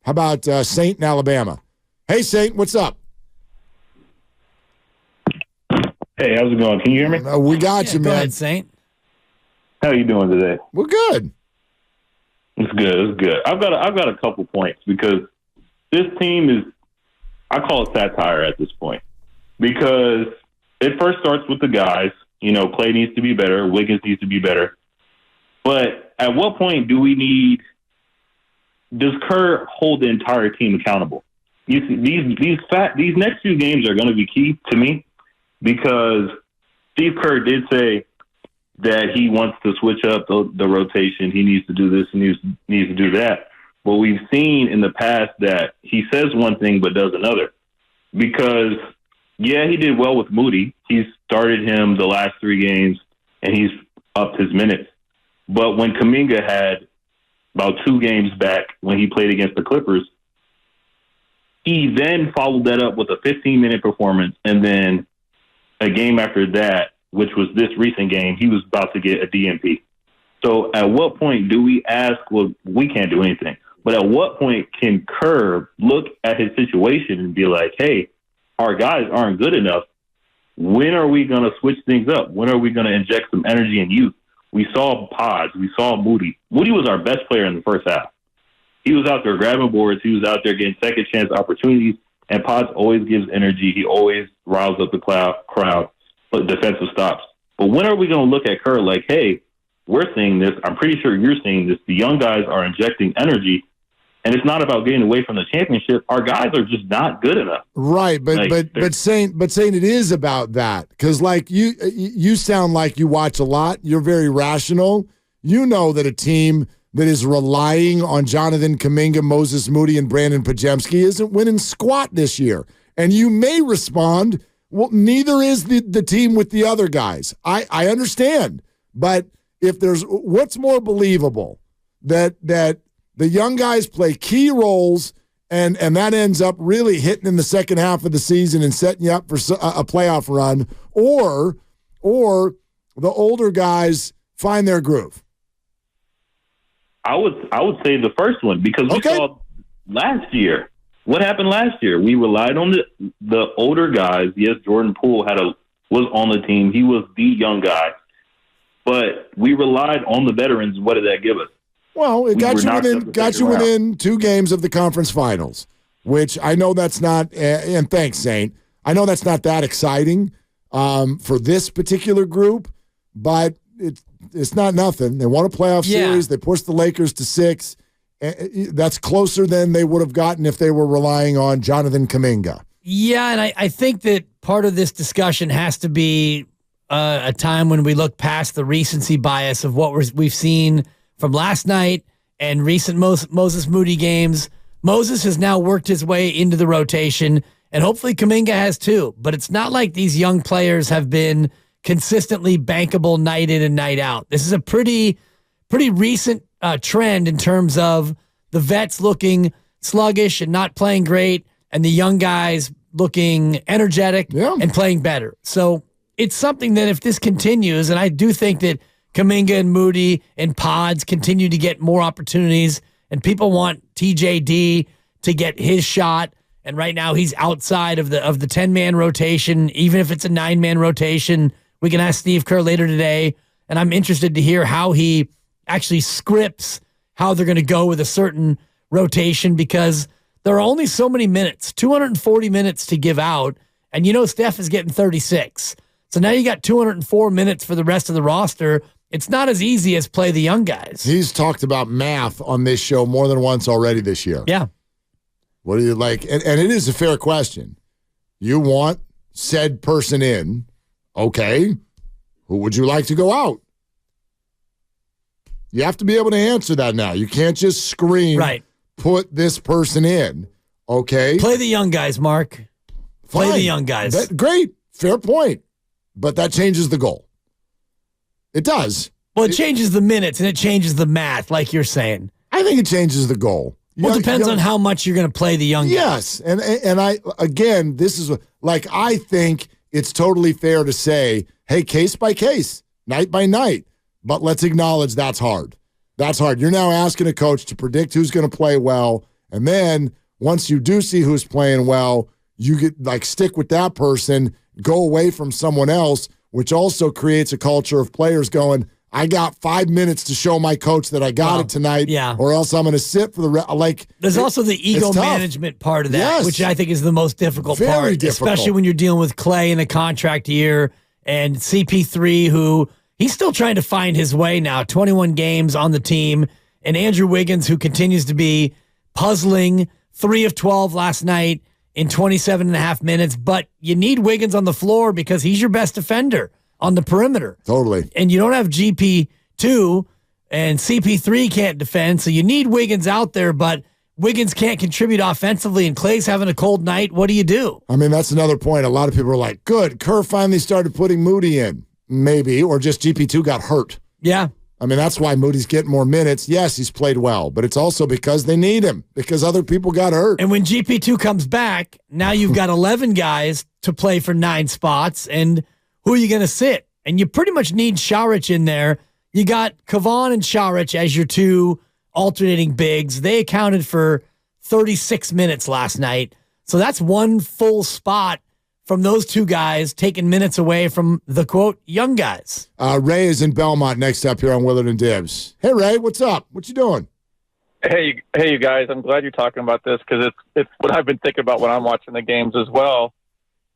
How about Saint in Alabama? Hey, Saint, what's up? Hey, how's it going? Can you hear me? We got you, man. Go ahead, Saint. How you doing today? We're good. It's good. It's good. I've got a couple points because this team is, I call it satire at this point, because it first starts with the guys. You know, Clay needs to be better. Wiggins needs to be better. But at what point does Kerr hold the entire team accountable? You see, these next few games are going to be key to me, because Steve Kerr did say that he wants to switch up the rotation. He needs to do this. He needs to do that. But we've seen in the past that he says one thing but does another. Because, yeah, he did well with Moody. He's started him the last 3 games, and he's upped his minutes. But when Kuminga had about 2 games back when he played against the Clippers, he then followed that up with a 15-minute performance, and then a game after that, which was this recent game, he was about to get a DNP. So at what point do we ask, well, we can't do anything, but at what point can Kerr look at his situation and be like, hey, our guys aren't good enough. When are we going to switch things up? When are we going to inject some energy and youth? We saw Pods. We saw Moody. Moody was our best player in the first half. He was out there grabbing boards. He was out there getting second chance opportunities. And Pods always gives energy. He always riles up the crowd, but defensive stops. But when are we going to look at Kerr like, hey, we're seeing this. I'm pretty sure you're seeing this. The young guys are injecting energy, and it's not about getting away from the championship. Our guys are just not good enough. Right, but saying it is about that, because like you sound like you watch a lot. You're very rational. You know that a team that is relying on Jonathan Kuminga, Moses Moody, and Brandon Pajemski isn't winning squat this year. And you may respond, well, neither is the team with the other guys. I understand. But if there's what's more believable, that the young guys play key roles and that ends up really hitting in the second half of the season and setting you up for a playoff run, or the older guys find their groove? I would say the first one, because we saw last year. What happened last year? We relied on the older guys. Yes, Jordan Poole was on the team. He was the young guy. But we relied on the veterans. What did that give us? Well, it got you within 2 games of the conference finals, which I know that's not, and thanks, Saint, I know that's not that exciting for this particular group, but it's not nothing. They won a playoff series. They pushed the Lakers to 6. That's closer than they would have gotten if they were relying on Jonathan Kuminga. Yeah, and I think that part of this discussion has to be a time when we look past the recency bias of what we've seen from last night and recent Moses Moody games. Moses has now worked his way into the rotation, and hopefully Kuminga has too. But it's not like these young players have been consistently bankable night in and night out. This is a pretty recent trend in terms of the vets looking sluggish and not playing great, and the young guys looking energetic and playing better. So it's something that if this continues, and I do think that Kuminga and Moody and Pods continue to get more opportunities, and people want TJD to get his shot, and right now he's outside of the 10-man rotation. Even if it's a 9-man rotation, we can ask Steve Kerr later today, and I'm interested to hear how he actually scripts how they're going to go with a certain rotation, because there are only so many minutes, 240 minutes to give out, and Steph is getting 36. So now you got 204 minutes for the rest of the roster. It's not as easy as play the young guys. He's talked about math on this show more than once already this year. Yeah. What do you like? And it is a fair question. You want said person in. Okay. Who would you like to go out? You have to be able to answer that now. You can't just scream, put this person in. Okay. Play the young guys, Mark. Play the young guys. Great. Fair point. But that changes the goal. It does. Well, it changes the minutes and it changes the math, like you're saying. I think it changes the goal. Well, it depends on how much you're going to play the young guys. Yes. And this is like, I think it's totally fair to say, hey, case by case, night by night. But let's acknowledge that's hard. That's hard. You're now asking a coach to predict who's going to play well And then once you do see who's playing well, you get stick with that person, go away from someone else, which also creates a culture of players going, I got 5 minutes to show my coach that I got it tonight, or else I'm going to sit for the There's also the ego management part of that, which I think is the most difficult part, especially when you're dealing with Clay in a contract year and CP3, who he's still trying to find his way now, 21 games on the team, and Andrew Wiggins, who continues to be puzzling, 3 of 12 last night in 27 and a half minutes, but you need Wiggins on the floor because he's your best defender on the perimeter. Totally. And you don't have GP2 and CP3 can't defend, so you need Wiggins out there, but Wiggins can't contribute offensively and Clay's having a cold night. What do you do? I mean, that's another point. A lot of people are like, good, Kerr finally started putting Moody in. Maybe, or just GP2 got hurt. Yeah. I mean, that's why Moody's getting more minutes. Yes, he's played well, but it's also because they need him, because other people got hurt. And when GP2 comes back, now you've got 11 guys to play for 9 spots, and who are you going to sit? And you pretty much need Šarić in there. You got Kavan and Šarić as your 2 alternating bigs. They accounted for 36 minutes last night. So that's 1 full spot from those 2 guys taking minutes away from the, quote, young guys. Ray is in Belmont next up here on Willard and Dibs. Hey, Ray, what's up? What you doing? Hey, you guys. I'm glad you're talking about this because it's what I've been thinking about when I'm watching the games as well.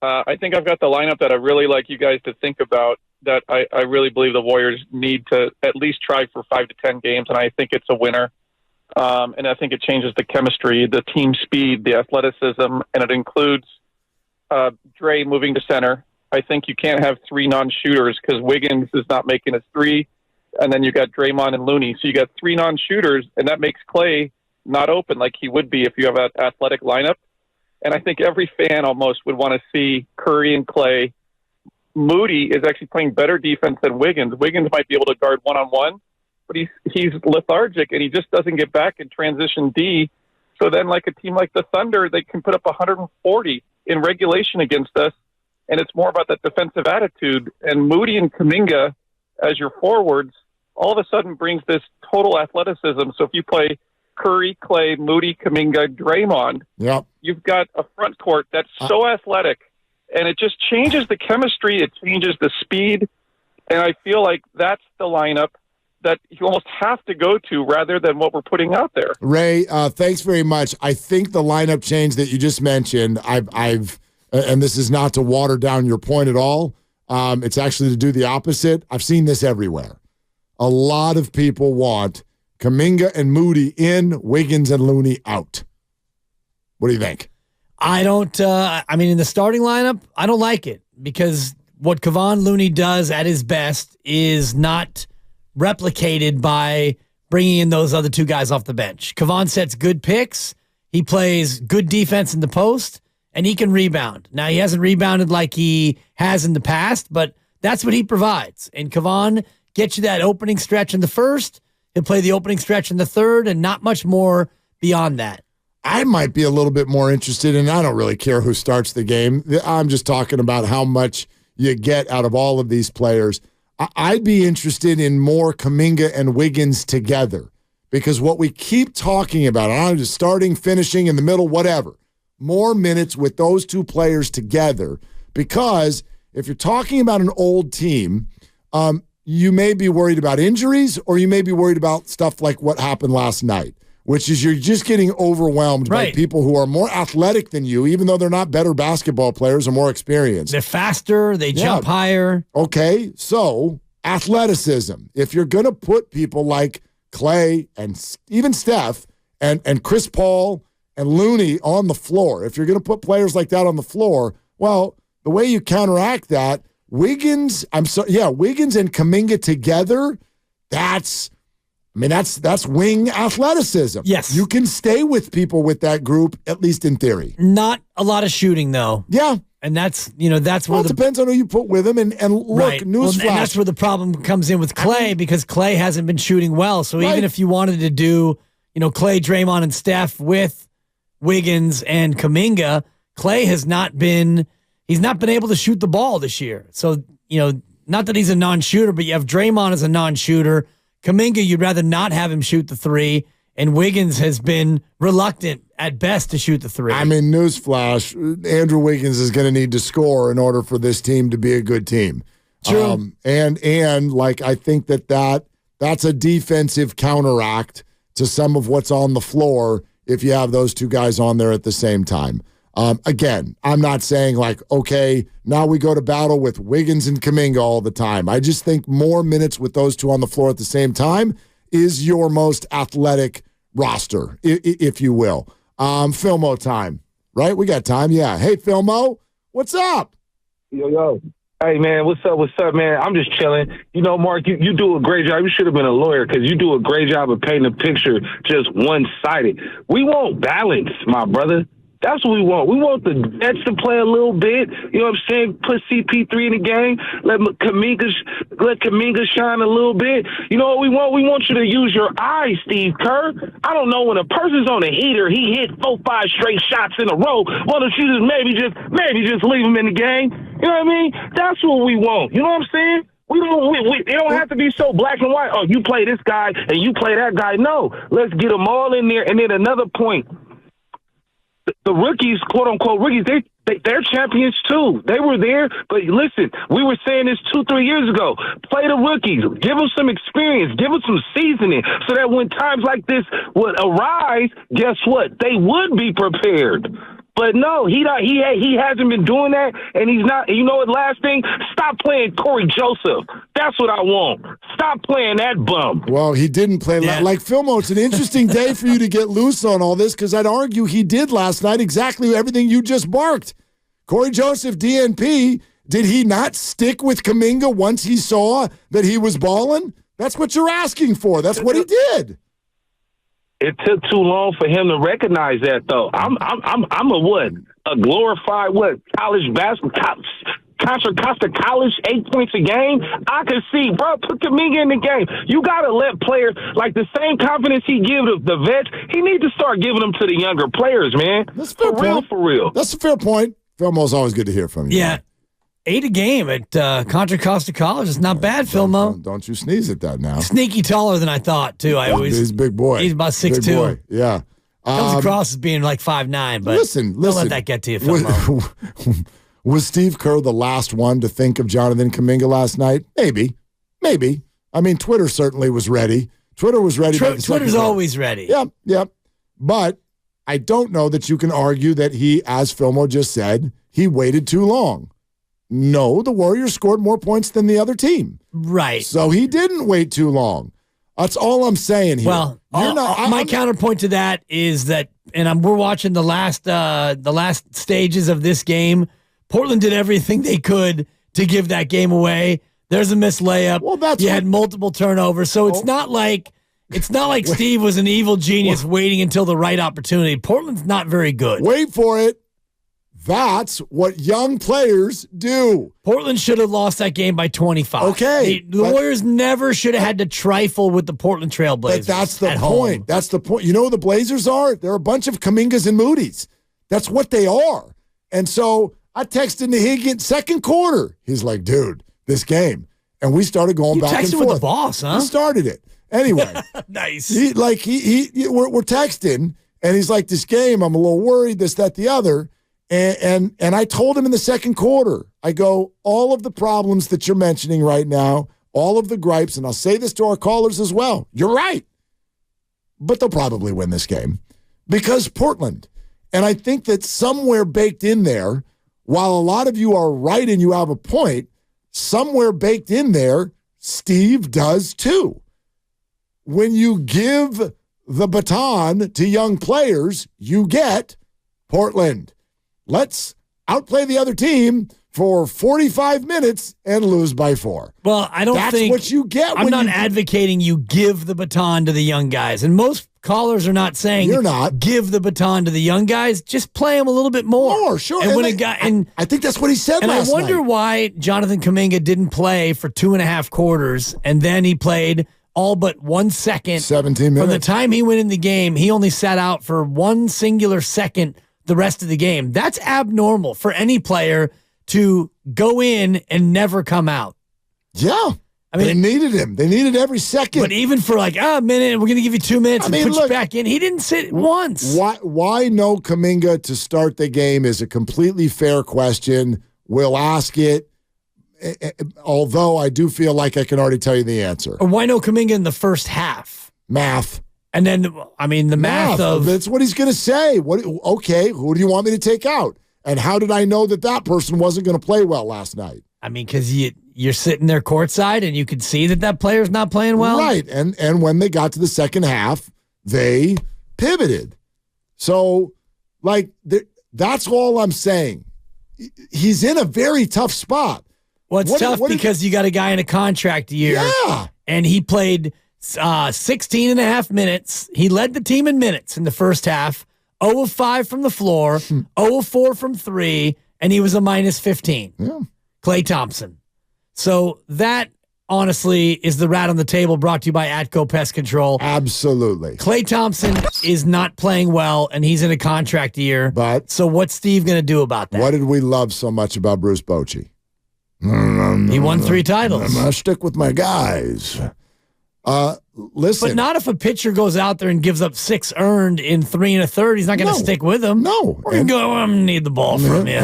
I think I've got the lineup that I really like you guys to think about that I really believe the Warriors need to at least try for 5 to 10 games, and I think it's a winner. And I think it changes the chemistry, the team speed, the athleticism, and it includes Dre moving to center. I think you can't have 3 non-shooters because Wiggins is not making a 3, and then you got Draymond and Looney. So you got 3 non-shooters, and that makes Clay not open like he would be if you have an athletic lineup. And I think every fan almost would want to see Curry and Clay. Moody is actually playing better defense than Wiggins. Wiggins might be able to guard one-on-one, but he's lethargic, and he just doesn't get back in transition D. So then like a team like the Thunder, they can put up 140 in regulation against us, and it's more about that defensive attitude. And Moody and Kuminga as your forwards all of a sudden brings this total athleticism. So if you play Curry, Clay, Moody, Kuminga, Draymond, you've got a front court that's so athletic, and it just changes the chemistry. It changes the speed, and I feel like that's the lineup that you almost have to go to rather than what we're putting out there. Ray, thanks very much. I think the lineup change that you just mentioned, I've and this is not to water down your point at all. It's actually to do the opposite. I've seen this everywhere. A lot of people want Kuminga and Moody in, Wiggins and Looney out. What do you think? I don't, in the starting lineup, I don't like it because what Kevon Looney does at his best is not replicated by bringing in those other 2 guys off the bench. Kevon sets good picks. He plays good defense in the post, and he can rebound. Now, he hasn't rebounded like he has in the past, but that's what he provides. And Kevon gets you that opening stretch in the first. He'll play the opening stretch in the third, and not much more beyond that. I might be a little bit more interested, and I don't really care who starts the game. I'm just talking about how much you get out of all of these players. I'd be interested in more Kuminga and Wiggins together because what we keep talking about, I'm just starting, finishing, in the middle, whatever, more minutes with those 2 players together because if you're talking about an old team, you may be worried about injuries or you may be worried about stuff like what happened last night, which is you're just getting overwhelmed by people who are more athletic than you, even though they're not better basketball players or more experienced. They're faster. They jump higher. Okay, so athleticism. If you're going to put people like Clay and even Steph and Chris Paul and Looney on the floor, if you're going to put players like that on the floor, well, the way you counteract that, Wiggins and Kuminga together, that's wing athleticism. Yes. You can stay with people with that group, at least in theory. Not a lot of shooting, though. Yeah. And that's where it depends on who you put with him. And look, newsflash. And that's where the problem comes in with Clay because Clay hasn't been shooting well. So even if you wanted to do, Clay, Draymond, and Steph with Wiggins and Kuminga, Clay has not been able to shoot the ball this year. So, not that he's a non-shooter, but you have Draymond as a non-shooter. Kuminga, you'd rather not have him shoot the 3. and Wiggins has been reluctant at best to shoot the three. I mean, newsflash, Andrew Wiggins is going to need to score in order for this team to be a good team. True. And like, I think that's a defensive counteract to some of what's on the floor if you have those two guys on there at the same time. Again, I'm not saying like, okay, now we go to battle with Wiggins and Kuminga all the time. I just think more minutes with those two on the floor at the same time is your most athletic roster, if you will. Filmo time, right? We got time. Yeah. Hey, Filmo, what's up? Yo. Hey, man, what's up, man? I'm just chilling. You know, Mark, you do a great job. You should have been a lawyer because you do a great job of painting a picture just one-sided. We want balance, my brother. That's what we want. We want the Nets to play a little bit. You know what I'm saying? Put CP3 in the game. Let Kuminga shine a little bit. You know what we want? We want you to use your eyes, Steve Kerr. I don't know, when a person's on a heater, he hit 4-5 straight shots in a row. Why don't you just maybe just leave him in the game? You know what I mean? That's what we want. You know what I'm saying? It don't have to be so black and white. Oh, you play this guy and you play that guy. No, let's get them all in there. And then another point. The rookies, quote-unquote rookies, they're champions too. They were there, but listen, we were saying this 2-3 years ago. Play the rookies. Give them some experience. Give them some seasoning so that when times like this would arise, guess what? They would be prepared. But no, he hasn't been doing that, and he's not. You know what? Last thing, stop playing Corey Joseph. That's what I want. Stop playing that bum. Well, he didn't play like Filmo. It's an interesting day for you to get loose on all this because I'd argue he did last night exactly everything you just barked. Corey Joseph, DNP, did he not stick with Kuminga once he saw that he was balling? That's what you're asking for. That's what he did. It took too long for him to recognize that, though. I'm a glorified college basketball, Contra Costa College, 8 points a game. I can see, bro. Put Kuminga in the game. You gotta let players like the same confidence he gives the vets. He needs to start giving them to the younger players, man. That's a fair point. For real. That's a fair point. Filmo's always good to hear from you. Yeah. Man. 8 a game at Contra Costa College. It's not bad, Filmo. Don't you sneeze at that now. Sneaky taller than I thought, too. He's a big boy. He's about 6'2". Yeah. Comes across as being like 5'9", but listen. Don't let that get to you, Filmo. Was Steve Kerr the last one to think of Jonathan Kuminga last night? Maybe. I mean, Twitter certainly was ready. Twitter was ready. Twitter's always ready. Yep. But I don't know that you can argue that he, as Filmo just said, he waited too long. No, the Warriors scored more points than the other team. Right. So he didn't wait too long. That's all I'm saying here. Well, my counterpoint to that is that, and we're watching the last stages of this game. Portland did everything they could to give that game away. There's a missed layup. Well, you had multiple turnovers, so it's not like Steve was an evil genius waiting until the right opportunity. Portland's not very good. Wait for it. That's what young players do. Portland should have lost that game by 25. Okay. The Warriors never should have had to trifle with the Portland Trail Blazers. But that's the point. That's the point. You know who the Blazers are? They're a bunch of Kumingas and Moody's. That's what they are. And so I texted to Higgins second quarter. He's like, dude, this game. And we started going back and forth. You texted with the boss, huh? He started it. Anyway. Nice. We're texting, and he's like, this game, I'm a little worried, this, that, the other. And I told him in the second quarter, I go, all of the problems that you're mentioning right now, all of the gripes, and I'll say this to our callers as well, you're right. But they'll probably win this game because Portland. And I think that somewhere baked in there, while a lot of you are right and you have a point, somewhere baked in there, Steve does too. When you give the baton to young players, you get Portland. Let's outplay the other team for 45 minutes and lose by 4. Well, I don't think that's what you get. I'm not advocating you give the baton to the young guys. And most callers are not saying you're not give the baton to the young guys. Just play them a little bit more. Sure. And I think that's what he said last night. And I wonder why Jonathan Kuminga didn't play for 2.5 quarters, and then he played all but 1 second. 17 minutes. From the time he went in the game, he only sat out for one singular second the rest of the game. That's abnormal for any player to go in and never come out. Yeah. I mean, they needed him. They needed every second. But even for like a minute, we're going to give you 2 minutes and put you back in. He didn't sit once. Why no Kuminga to start the game is a completely fair question. We'll ask it, although I do feel like I can already tell you the answer. Or why no Kuminga in the first half? Math. And then, I mean, the math of... That's what he's going to say. Okay, who do you want me to take out? And how did I know that person wasn't going to play well last night? I mean, because you're sitting there courtside and you could see that player's not playing well. Right, and when they got to the second half, they pivoted. So, like, that's all I'm saying. He's in a very tough spot. Well, it's tough because you got a guy in a contract year. Yeah. And he played 16 and a half minutes. He led the team in minutes in the first half. 0 of 5 from the floor, 0 of 4 from 3, and he was a minus 15. Yeah. Klay Thompson. So that, honestly, is the rat on the table brought to you by Atco Pest Control. Absolutely. Klay Thompson is not playing well, and he's in a contract year. But so what's Steve going to do about that? What did we love so much about Bruce Bochy? He won 3 titles. I'm going to stick with my guys. Listen. But not if a pitcher goes out there and gives up 6 earned in 3 1/3. He's not going to stick with them. No. We're going to go, I need the ball from you.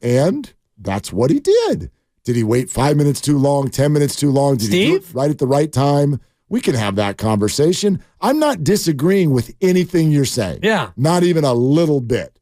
And that's what he did. Did he wait 5 minutes too long, 10 minutes too long? Did he do it right at the right time? We can have that conversation. I'm not disagreeing with anything you're saying. Yeah. Not even a little bit.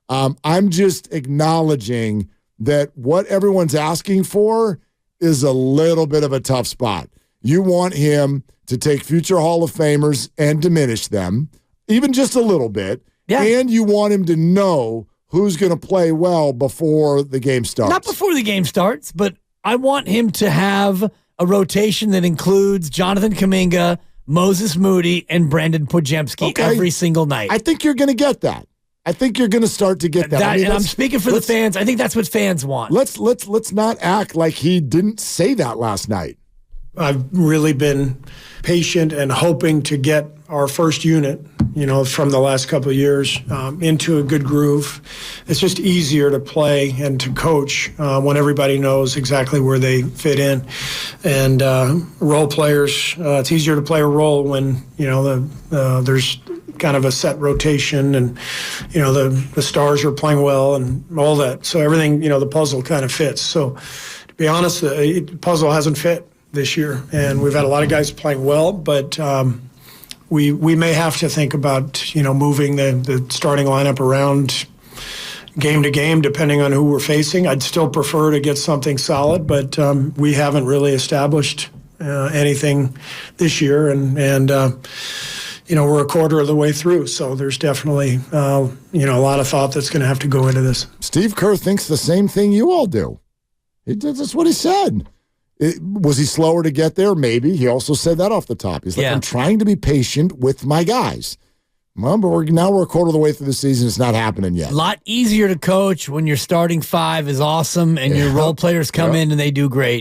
I'm just acknowledging that what everyone's asking for is a little bit of a tough spot. You want him to take future Hall of Famers and diminish them, even just a little bit. Yeah. And you want him to know who's going to play well before the game starts. Not before the game starts, but I want him to have a rotation that includes Jonathan Kuminga, Moses Moody, and Brandon Podziemski every single night. I think you're going to get that. I think you're going to start to get that. And I'm speaking for the fans. I think that's what fans want. Let's not act like he didn't say that last night. I've really been patient and hoping to get our first unit, from the last couple of years into a good groove. It's just easier to play and to coach when everybody knows exactly where they fit in. And role players, it's easier to play a role when, there's kind of a set rotation and, the stars are playing well and all that. So everything, the puzzle kind of fits. So to be honest, the puzzle hasn't fit this year, and we've had a lot of guys playing well, but we may have to think about moving the starting lineup around game to game depending on who we're facing. I'd still prefer to get something solid, but we haven't really established anything this year, and we're a quarter of the way through, so there's definitely a lot of thought that's going to have to go into this. Steve Kerr thinks the same thing you all do. That's what he said. Was he slower to get there? Maybe. He also said that off the top. He's like, I'm trying to be patient with my guys. Well, but we're a quarter of the way through the season. It's not happening yet. A lot easier to coach when your starting 5 is awesome and your role players come in and they do great.